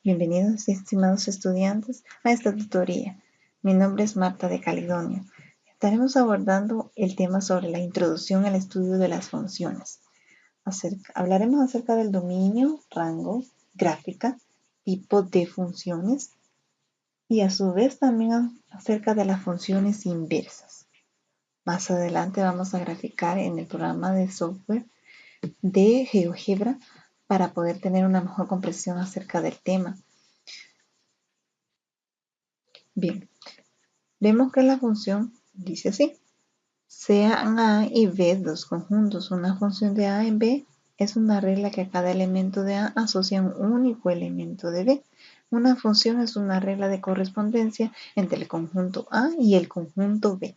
Bienvenidos, estimados estudiantes, a esta tutoría. Mi nombre es Marta de Calidonio. Estaremos abordando el tema sobre la introducción al estudio de las funciones. Hablaremos acerca del dominio, rango, gráfica, tipo de funciones y a su vez también acerca de las funciones inversas. Más adelante vamos a graficar en el programa de software de GeoGebra para poder tener una mejor comprensión acerca del tema. Bien, vemos que la función dice así: sean A y B dos conjuntos. Una función de A en B es una regla que a cada elemento de A asocia un único elemento de B. Una función es una regla de correspondencia entre el conjunto A y el conjunto B.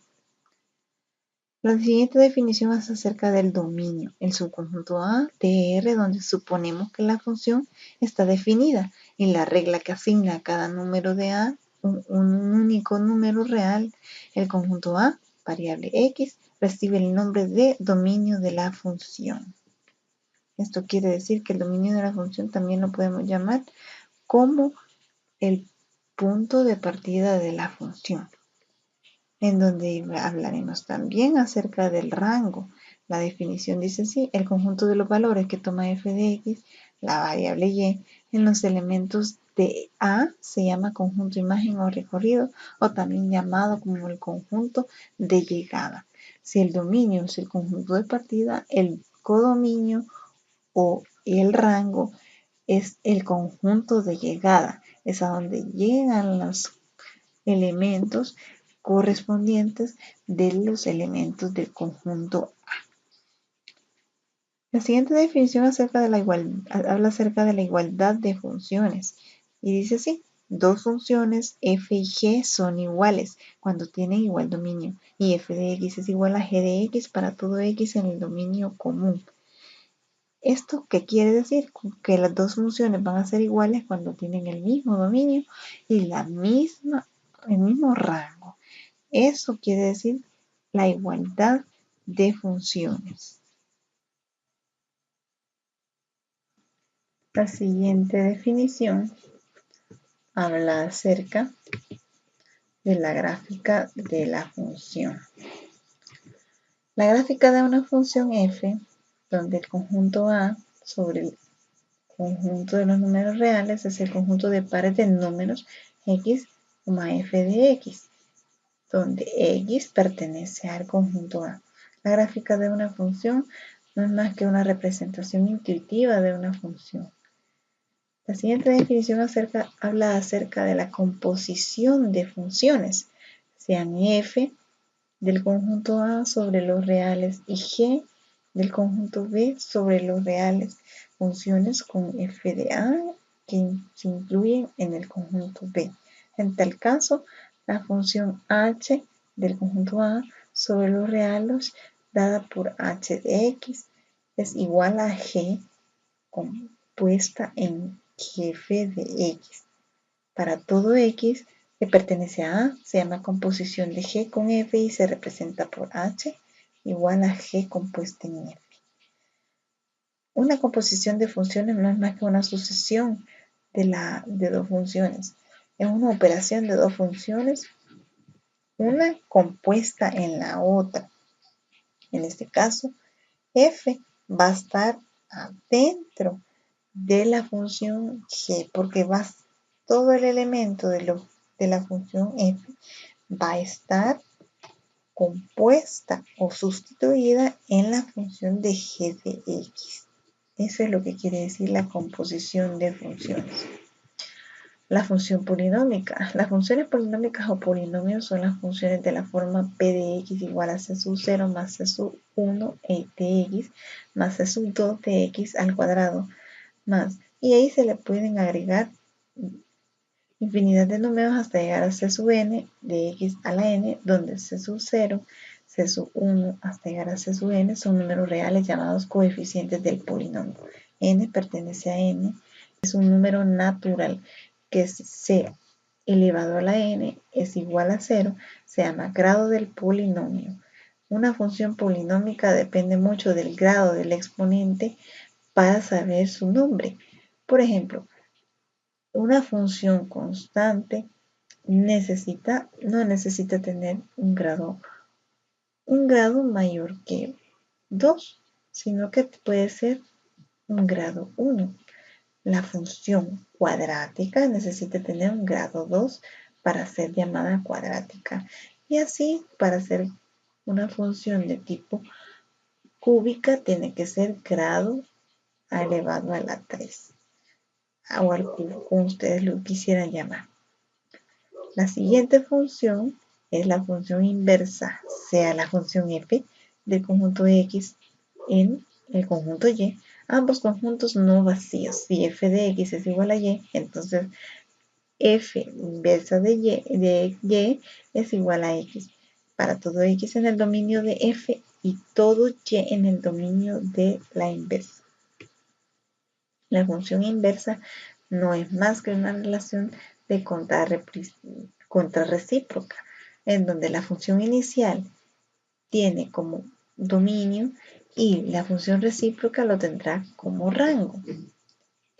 La siguiente definición es acerca del dominio, el subconjunto A de R, donde suponemos que la función está definida y la regla que asigna a cada número de A un único número real. El conjunto A, variable X, recibe el nombre de dominio de la función. Esto quiere decir que el dominio de la función también lo podemos llamar como el punto de partida de la función, en donde hablaremos también acerca del rango. La definición dice así: el conjunto de los valores que toma f de x, la variable y, en los elementos de A se llama conjunto imagen o recorrido, o también llamado como el conjunto de llegada. Si el dominio es el conjunto de partida, el codominio o el rango es el conjunto de llegada. Es a donde llegan los elementos correspondientes de los elementos del conjunto A. La siguiente definición habla acerca de la igualdad de funciones y dice así: dos funciones f y g son iguales cuando tienen igual dominio y f de x es igual a g de x para todo x en el dominio común. ¿Esto qué quiere decir? Que las dos funciones van a ser iguales cuando tienen el mismo dominio y el mismo rango. Eso quiere decir la igualdad de funciones. La siguiente definición habla acerca de la gráfica de la función. La gráfica de una función f, donde el conjunto A sobre el conjunto de los números reales es el conjunto de pares de números x, f de x, donde x pertenece al conjunto A. La gráfica de una función no es más que una representación intuitiva de una función. La siguiente definición habla acerca de la composición de funciones, sean f del conjunto A sobre los reales y g del conjunto B sobre los reales, funciones con f de A que se incluyen en el conjunto B. En tal caso, la función h del conjunto A sobre los reales dada por h de x es igual a g compuesta en f de x. Para todo x que pertenece a A, se llama composición de g con f y se representa por h igual a g compuesta en f. Una composición de funciones no es más que una sucesión de dos funciones. Es una operación de dos funciones, una compuesta en la otra. En este caso, f va a estar adentro de la función g, porque todo el elemento de la función f va a estar compuesta o sustituida en la función de g de x. Eso es lo que quiere decir la composición de funciones. La función polinómica. Las funciones polinómicas o polinomios son las funciones de la forma p de x igual a c sub 0 más c sub 1 de x más c sub 2 de x al cuadrado más. Y ahí se le pueden agregar infinidad de números hasta llegar a c sub n de x a la n, donde c sub 0, c sub 1 hasta llegar a c sub n son números reales llamados coeficientes del polinomio. N pertenece a n, es un número natural que c elevado a la n es igual a 0, se llama grado del polinomio. Una función polinómica depende mucho del grado del exponente para saber su nombre. Por ejemplo, Una función constante no necesita tener un grado mayor que 2, sino que puede ser un grado 1. La función cuadrática necesita tener un grado 2 para ser llamada cuadrática. Y así, para ser una función de tipo cúbica, tiene que ser grado elevado a la 3 o al cubo, como ustedes lo quisieran llamar. La siguiente función es la función inversa, sea la función f del conjunto X en el conjunto Y, ambos conjuntos no vacíos. Si f de X es igual a Y, entonces f inversa de Y es igual a X. Para todo X en el dominio de f y todo Y en el dominio de la inversa. La función inversa no es más que una relación de contrarrecíproca, en donde la función inicial tiene como dominio y la función recíproca lo tendrá como rango.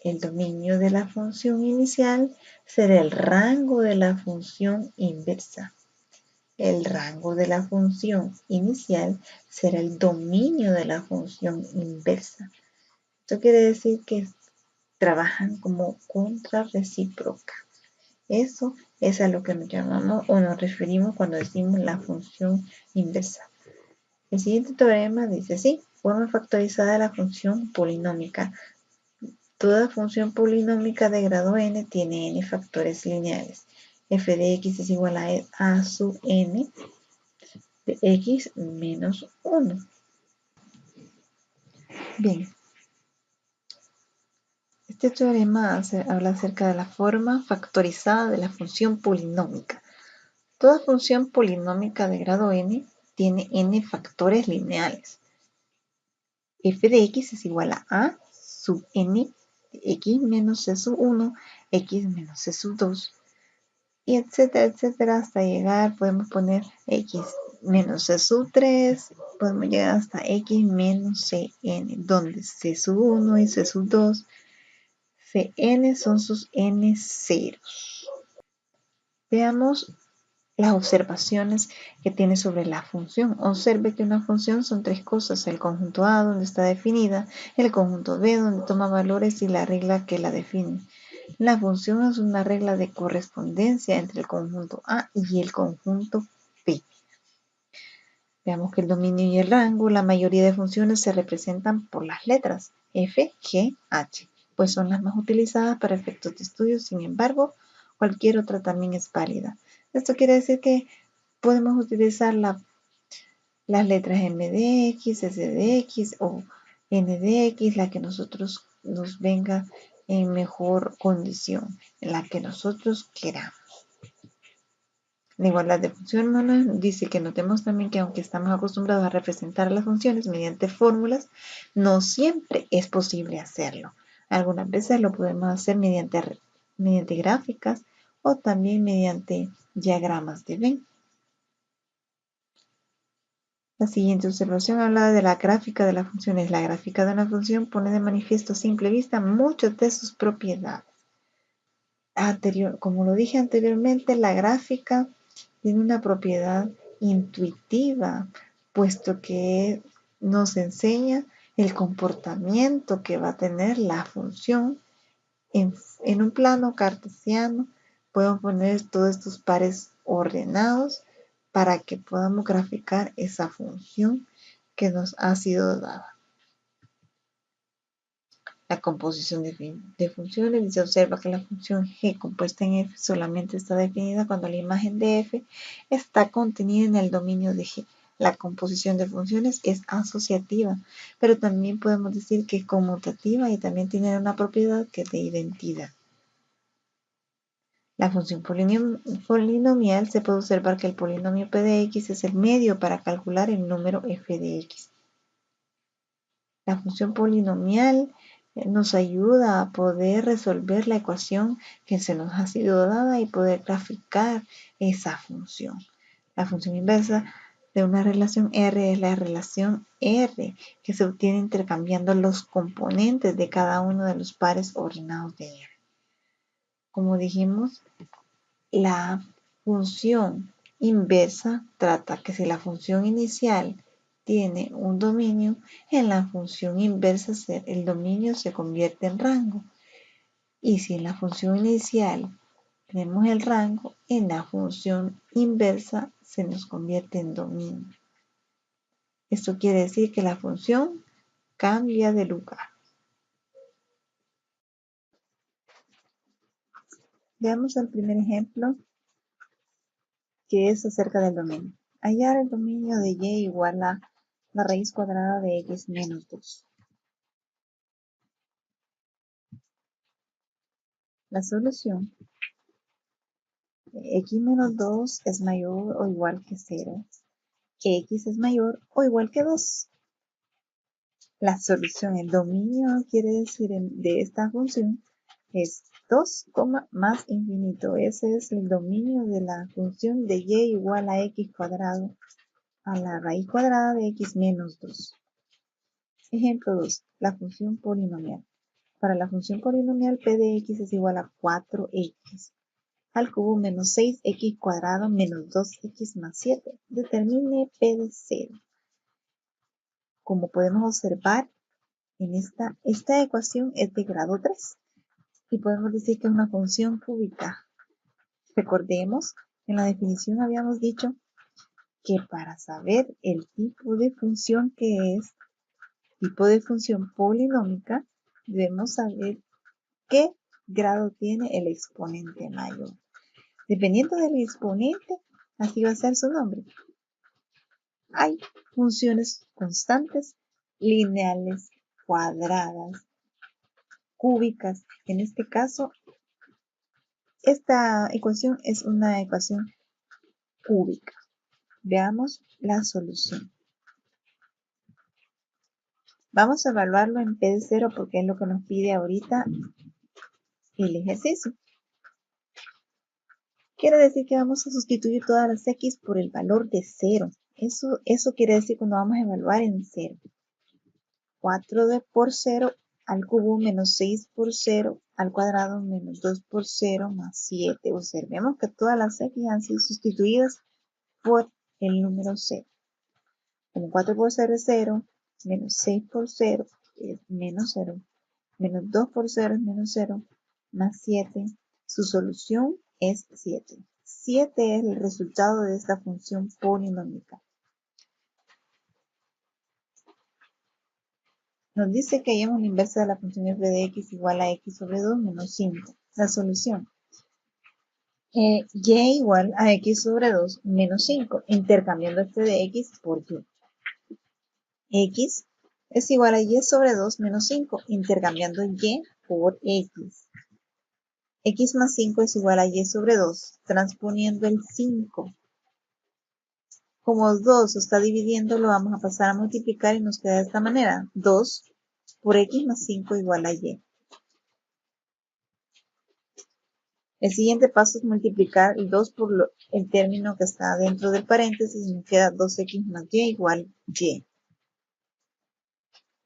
El dominio de la función inicial será el rango de la función inversa. El rango de la función inicial será el dominio de la función inversa. Esto quiere decir que trabajan como contrarrecíproca. Eso es a lo que nos llamamos o nos referimos cuando decimos la función inversa. El siguiente teorema dice así: forma factorizada de la función polinómica. Toda función polinómica de grado n tiene n factores lineales. F de x es igual a sub n de x menos 1. Bien, este teorema habla acerca de la forma factorizada de la función polinómica. Toda función polinómica de grado n tiene n factores lineales. F de x es igual a sub n de x menos c sub 1, x menos c sub 2, y etcétera, etcétera, hasta llegar, podemos poner x menos c sub 3, podemos llegar hasta x menos cn, donde c sub 1 y c sub 2, cn son sus n ceros. Veamos las observaciones que tiene sobre la función. Observe que una función son tres cosas: el conjunto A, donde está definida, el conjunto B, donde toma valores, y la regla que la define. La función es una regla de correspondencia entre el conjunto A y el conjunto B. Veamos que el dominio y el rango, la mayoría de funciones se representan por las letras F, G, H, pues son las más utilizadas para efectos de estudio. Sin embargo, cualquier otra también es válida. Esto quiere decir que podemos utilizar las letras M de X, S de X o N de X, la que nosotros nos venga en mejor condición, en la que nosotros queramos. La igualdad de funciones nos dice que notemos también que aunque estamos acostumbrados a representar las funciones mediante fórmulas, no siempre es posible hacerlo. Algunas veces lo podemos hacer mediante gráficas o también mediante diagramas de Venn. La siguiente observación habla de la gráfica de las funciones. La gráfica de una función pone de manifiesto a simple vista muchas de sus propiedades. Como lo dije anteriormente, la gráfica tiene una propiedad intuitiva, puesto que nos enseña el comportamiento que va a tener la función. En un plano cartesiano podemos poner todos estos pares ordenados para que podamos graficar esa función que nos ha sido dada. La composición de funciones. Se observa que la función g compuesta en f solamente está definida cuando la imagen de f está contenida en el dominio de g. La composición de funciones es asociativa, pero también podemos decir que es conmutativa y también tiene una propiedad que es de identidad. La función polinomial, se puede observar que el polinomio p de x es el medio para calcular el número f de x. La función polinomial nos ayuda a poder resolver la ecuación que se nos ha sido dada y poder graficar esa función. La función inversa de una relación R es la relación R que se obtiene intercambiando los componentes de cada uno de los pares ordenados de R. Como dijimos, la función inversa trata que si la función inicial tiene un dominio, en la función inversa el dominio se convierte en rango. Y si en la función inicial tenemos el rango, en la función inversa se nos convierte en dominio. Esto quiere decir que la función cambia de lugar. Veamos el primer ejemplo, que es acerca del dominio. Hallar el dominio de y igual a la raíz cuadrada de x menos 2. La solución: x menos 2 es mayor o igual que 0. X es mayor o igual que 2. La solución, el dominio quiere decir de esta función es 2, más infinito. Ese es el dominio de la función de y igual a x cuadrado a la raíz cuadrada de x menos 2. Ejemplo 2. La función polinomial. Para la función polinomial p de x es igual a 4x al cubo menos 6x cuadrado menos 2x más 7. Determine p de 0. Como podemos observar, esta ecuación es de grado 3 y podemos decir que es una función cúbica. Recordemos, en la definición habíamos dicho que para saber el tipo de función que es, tipo de función polinómica, debemos saber qué grado tiene el exponente mayor. Dependiendo del exponente, así va a ser su nombre. Hay funciones constantes, lineales, cuadradas, cúbicas. En este caso, esta ecuación es una ecuación cúbica. Veamos la solución. Vamos a evaluarlo en P de 0 porque es lo que nos pide ahorita el ejercicio. Quiere decir que vamos a sustituir todas las x por el valor de 0. Eso quiere decir cuando vamos a evaluar en 0. 4 por 0 al cubo menos 6 por 0 al cuadrado menos 2 por 0 más 7. Observemos que todas las x han sido sustituidas por el número 0. Como 4 por 0 es 0, menos 6 por 0 es menos 0, menos 2 por 0 es menos 0, más 7. Su solución es 7. 7 es el resultado de esta función polinómica. Nos dice que hallemos la inversa de la función f de x igual a x sobre 2 menos 5. La solución: y igual a x sobre 2 menos 5, intercambiando f de x por y. X es igual a y sobre 2 menos 5, intercambiando y por x. X más 5 es igual a y sobre 2, transponiendo el 5. Como 2 se está dividiendo, lo vamos a pasar a multiplicar y nos queda de esta manera. 2 por x más 5 igual a y. El siguiente paso es multiplicar el 2 por el término que está dentro del paréntesis y nos queda 2x más y igual y.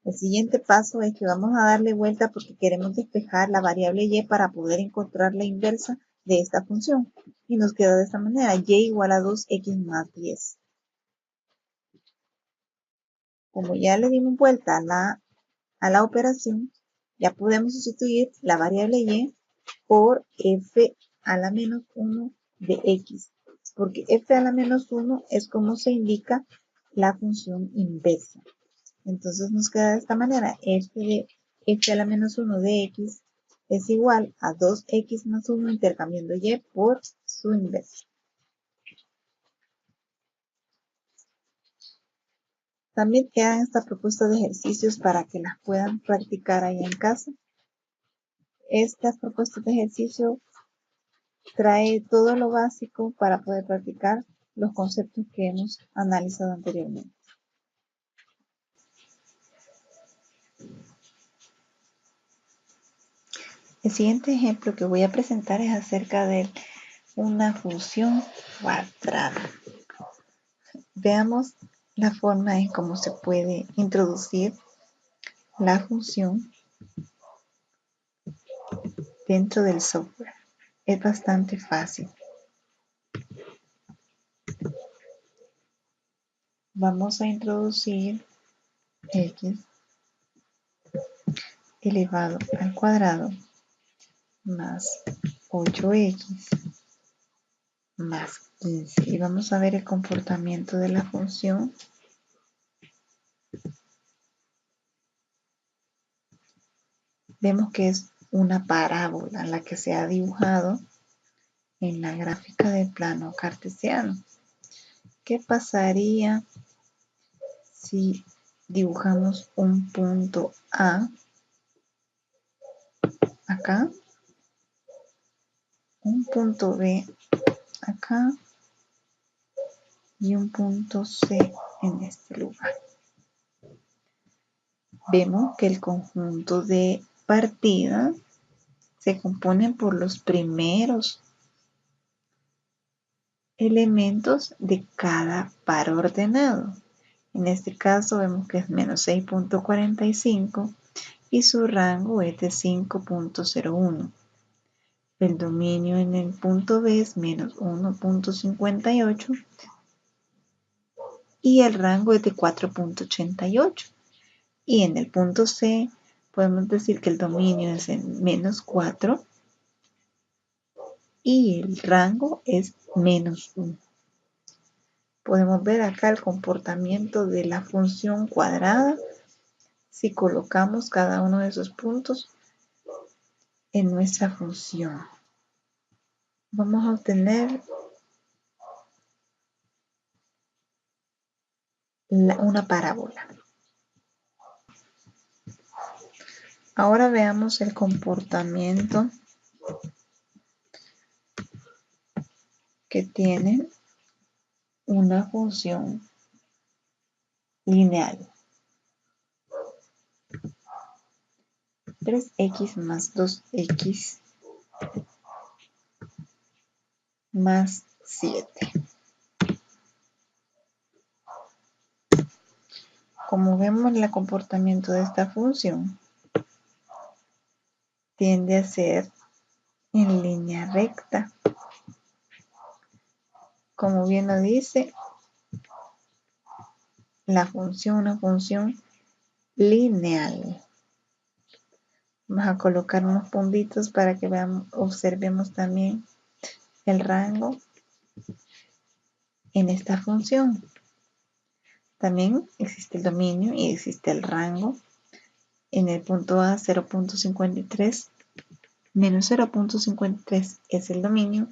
El siguiente paso es que vamos a darle vuelta porque queremos despejar la variable y para poder encontrar la inversa de esta función. Y nos queda de esta manera, y igual a 2x más 10. Como ya le dimos vuelta a la operación, ya podemos sustituir la variable y por f a la menos 1 de x. Porque f a la menos 1 es como se indica la función inversa. Entonces nos queda de esta manera, f a la menos 1 de x es igual a 2x más 1 intercambiando y por su inversa. También quedan estas propuestas de ejercicios para que las puedan practicar ahí en casa. Estas propuestas de ejercicio trae todo lo básico para poder practicar los conceptos que hemos analizado anteriormente. El siguiente ejemplo que voy a presentar es acerca de una función cuadrada. Veamos la forma en cómo se puede introducir la función dentro del software. Es bastante fácil. Vamos a introducir x elevado al cuadrado más 8x más 15. Y vamos a ver el comportamiento de la función. Vemos que es una parábola la que se ha dibujado en la gráfica del plano cartesiano. ¿Qué pasaría si dibujamos un punto A acá, un punto B acá y un punto C en este lugar? Vemos que el conjunto de partida se compone por los primeros elementos de cada par ordenado. En este caso vemos que es menos 6.45 y su rango es de 5.01. El dominio en el punto B es menos 1.58 y el rango es de 4.88. Y en el punto C podemos decir que el dominio es en menos 4 y el rango es menos 1. Podemos ver acá el comportamiento de la función cuadrada si colocamos cada uno de esos puntos en nuestra función. Vamos a obtener una parábola. Ahora veamos el comportamiento que tiene una función lineal. 3x más 2x más 7. Como vemos, el comportamiento de esta función tiende a ser en línea recta. Como bien lo dice la función, una función lineal. Vamos a colocar unos puntitos para que observemos también el rango en esta función. También existe el dominio y existe el rango. En el punto A, 0.53 menos 0.53 es el dominio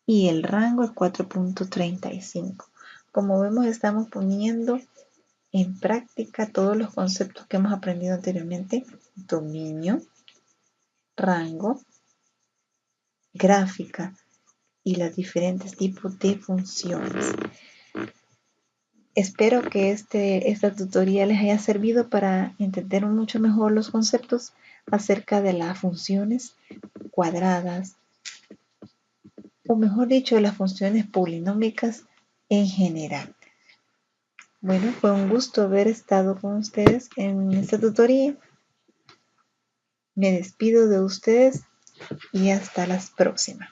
y el rango es 4.35. Como vemos, estamos poniendo en práctica todos los conceptos que hemos aprendido anteriormente: dominio, rango, gráfica y los diferentes tipos de funciones. Espero que esta tutoría les haya servido para entender mucho mejor los conceptos acerca de las funciones cuadradas, o mejor dicho, las funciones polinómicas en general. Bueno, fue un gusto haber estado con ustedes en esta tutoría. Me despido de ustedes y hasta la próxima.